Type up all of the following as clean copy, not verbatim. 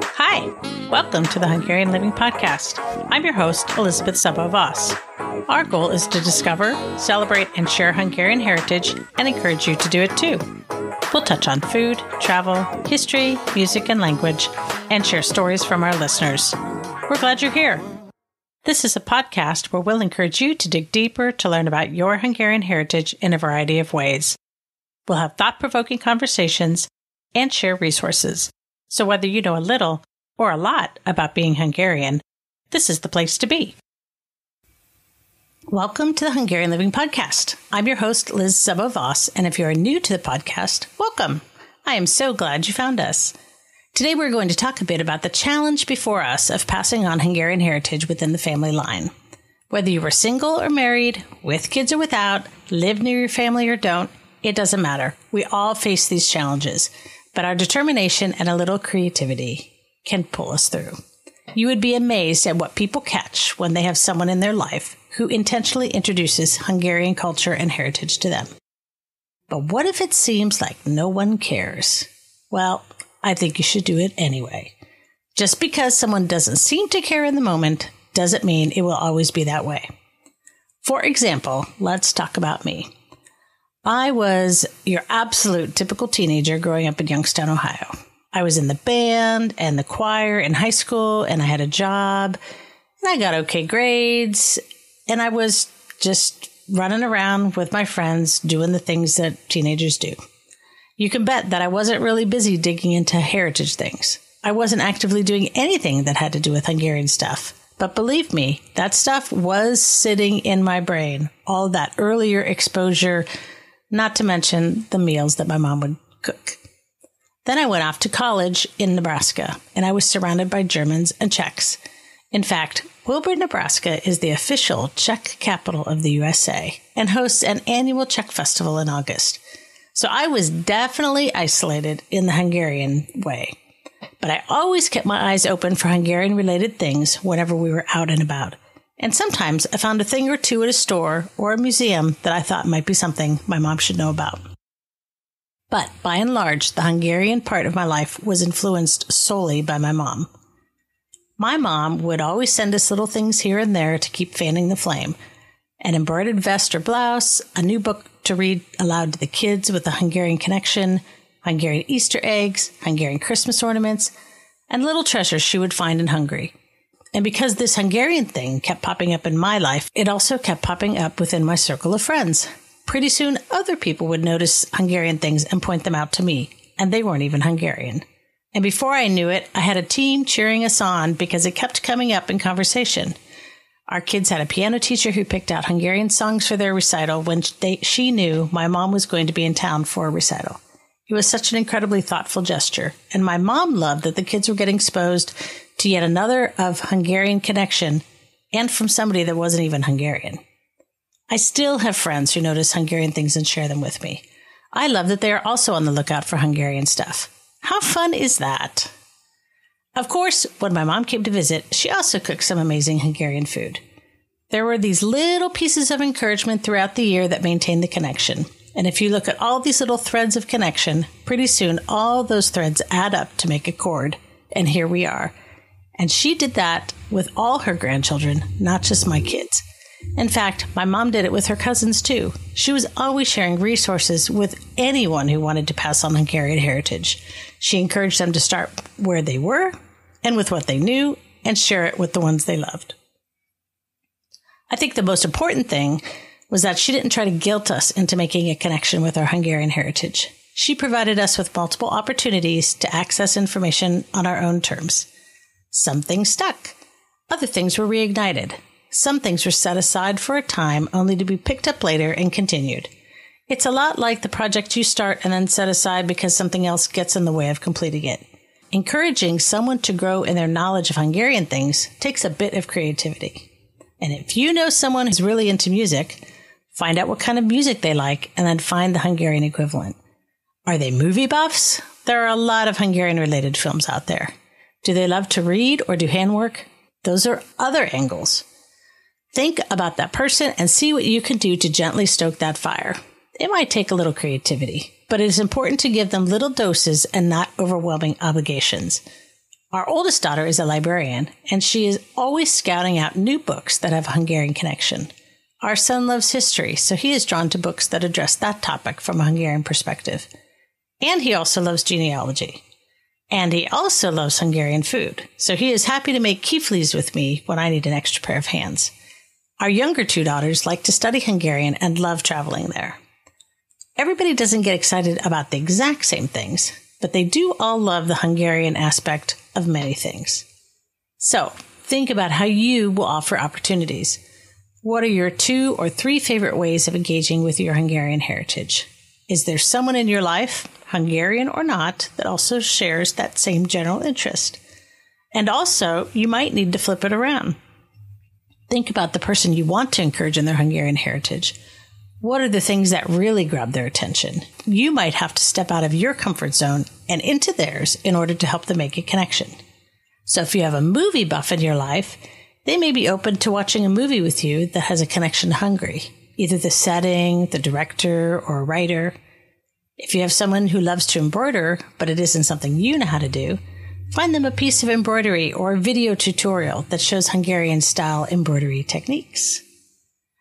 Hi, welcome to the Hungarian Living podcast. I'm your host, Elizabeth Szabó-Voss. Our goal is to discover, celebrate, and share Hungarian heritage and encourage you to do it too. We'll touch on food, travel, history, music, and language, and share stories from our listeners. We're glad you're here. This is a podcast where we'll encourage you to dig deeper to learn about your Hungarian heritage in a variety of ways. We'll have thought-provoking conversations and share resources. So whether you know a little or a lot about being Hungarian, this is the place to be. Welcome to the Hungarian Living podcast. I'm your host, Liz Szabó-Voss, and if you are new to the podcast, welcome. I am so glad you found us. Today we're going to talk a bit about the challenge before us of passing on Hungarian heritage within the family line. Whether you were single or married, with kids or without, live near your family or don't, it doesn't matter. We all face these challenges, but our determination and a little creativity can pull us through. You would be amazed at what people catch when they have someone in their life who intentionally introduces Hungarian culture and heritage to them. But what if it seems like no one cares? Well, I think you should do it anyway. Just because someone doesn't seem to care in the moment doesn't mean it will always be that way. For example, let's talk about me. I was your absolute typical teenager growing up in Youngstown, Ohio. I was in the band and the choir in high school, and I had a job, and I got okay grades, and I was just running around with my friends doing the things that teenagers do. You can bet that I wasn't really busy digging into heritage things. I wasn't actively doing anything that had to do with Hungarian stuff. But believe me, that stuff was sitting in my brain, all that earlier exposure, not to mention the meals that my mom would cook. Then I went off to college in Nebraska, and I was surrounded by Germans and Czechs. In fact, Wilbur, Nebraska is the official Czech capital of the USA and hosts an annual Czech festival in August. So I was definitely isolated in the Hungarian way. But I always kept my eyes open for Hungarian-related things whenever we were out and about. And sometimes I found a thing or two at a store or a museum that I thought might be something my mom should know about. But by and large, the Hungarian part of my life was influenced solely by my mom. My mom would always send us little things here and there to keep fanning the flame. An embroidered vest or blouse, a new book to read aloud to the kids with a Hungarian connection, Hungarian Easter eggs, Hungarian Christmas ornaments, and little treasures she would find in Hungary. And because this Hungarian thing kept popping up in my life, it also kept popping up within my circle of friends. Pretty soon, other people would notice Hungarian things and point them out to me, and they weren't even Hungarian. And before I knew it, I had a team cheering us on because it kept coming up in conversation. Our kids had a piano teacher who picked out Hungarian songs for their recital when she knew my mom was going to be in town for a recital. It was such an incredibly thoughtful gesture, and my mom loved that the kids were getting exposed to yet another of Hungarian connection, and from somebody that wasn't even Hungarian. I still have friends who notice Hungarian things and share them with me. I love that they are also on the lookout for Hungarian stuff. How fun is that? Of course, when my mom came to visit, she also cooked some amazing Hungarian food. There were these little pieces of encouragement throughout the year that maintained the connection. And if you look at all these little threads of connection, pretty soon all those threads add up to make a cord. And here we are. And she did that with all her grandchildren, not just my kids. In fact, my mom did it with her cousins too. She was always sharing resources with anyone who wanted to pass on Hungarian heritage. She encouraged them to start where they were and with what they knew and share it with the ones they loved. I think the most important thing was that she didn't try to guilt us into making a connection with our Hungarian heritage. She provided us with multiple opportunities to access information on our own terms. Some things stuck. Other things were reignited. Some things were set aside for a time only to be picked up later and continued. It's a lot like the project you start and then set aside because something else gets in the way of completing it. Encouraging someone to grow in their knowledge of Hungarian things takes a bit of creativity. And if you know someone who's really into music, find out what kind of music they like and then find the Hungarian equivalent. Are they movie buffs? There are a lot of Hungarian-related films out there. Do they love to read or do handwork? Those are other angles. Think about that person and see what you can do to gently stoke that fire. It might take a little creativity, but it is important to give them little doses and not overwhelming obligations. Our oldest daughter is a librarian, and she is always scouting out new books that have a Hungarian connection. Our son loves history, so he is drawn to books that address that topic from a Hungarian perspective. And he also loves genealogy. And he also loves Hungarian food, so he is happy to make kiflis with me when I need an extra pair of hands. Our younger two daughters like to study Hungarian and love traveling there. Everybody doesn't get excited about the exact same things, but they do all love the Hungarian aspect of many things. So, think about how you will offer opportunities. What are your 2 or 3 favorite ways of engaging with your Hungarian heritage? Is there someone in your life, Hungarian or not, that also shares that same general interest? And also, you might need to flip it around. Think about the person you want to encourage in their Hungarian heritage. What are the things that really grab their attention? You might have to step out of your comfort zone and into theirs in order to help them make a connection. So if you have a movie buff in your life, they may be open to watching a movie with you that has a connection to Hungary, either the setting, the director, or a writer. If you have someone who loves to embroider, but it isn't something you know how to do, find them a piece of embroidery or a video tutorial that shows Hungarian-style embroidery techniques.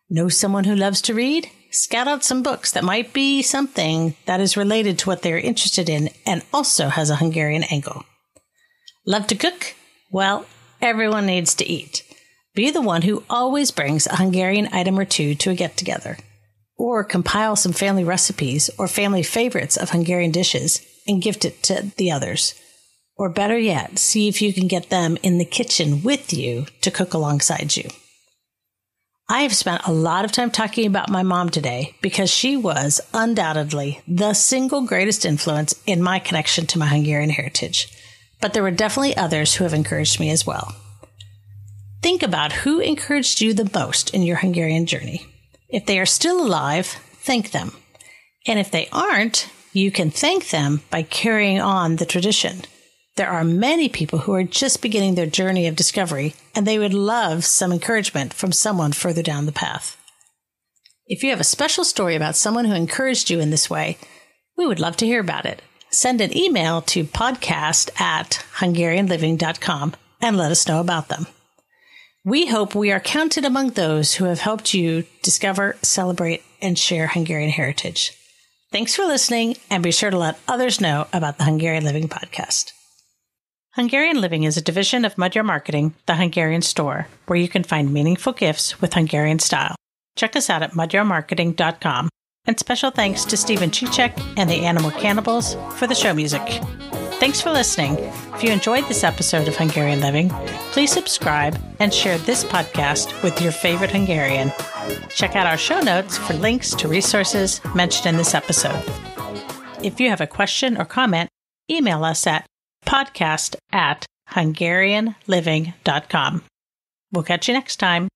Know someone who loves to read? Scout out some books that might be something that is related to what they're interested in and also has a Hungarian angle. Love to cook? Well, everyone needs to eat. Be the one who always brings a Hungarian item or two to a get-together. Or compile some family recipes or family favorites of Hungarian dishes and gift it to the others. Or better yet, see if you can get them in the kitchen with you to cook alongside you. I have spent a lot of time talking about my mom today because she was undoubtedly the single greatest influence in my connection to my Hungarian heritage. But there were definitely others who have encouraged me as well. Think about who encouraged you the most in your Hungarian journey. If they are still alive, thank them. And if they aren't, you can thank them by carrying on the tradition. There are many people who are just beginning their journey of discovery, and they would love some encouragement from someone further down the path. If you have a special story about someone who encouraged you in this way, we would love to hear about it. Send an email to podcast@hungarianliving.com and let us know about them. We hope we are counted among those who have helped you discover, celebrate, and share Hungarian heritage. Thanks for listening, and be sure to let others know about the Hungarian Living podcast. Hungarian Living is a division of Magyar Marketing, the Hungarian store, where you can find meaningful gifts with Hungarian style. Check us out at magyarmarketing.com. And special thanks to Stephen Chichek and the Animal Cannibals for the show music. Thanks for listening. If you enjoyed this episode of Hungarian Living, please subscribe and share this podcast with your favorite Hungarian. Check out our show notes for links to resources mentioned in this episode. If you have a question or comment, email us at podcast@hungarianliving.com. We'll catch you next time.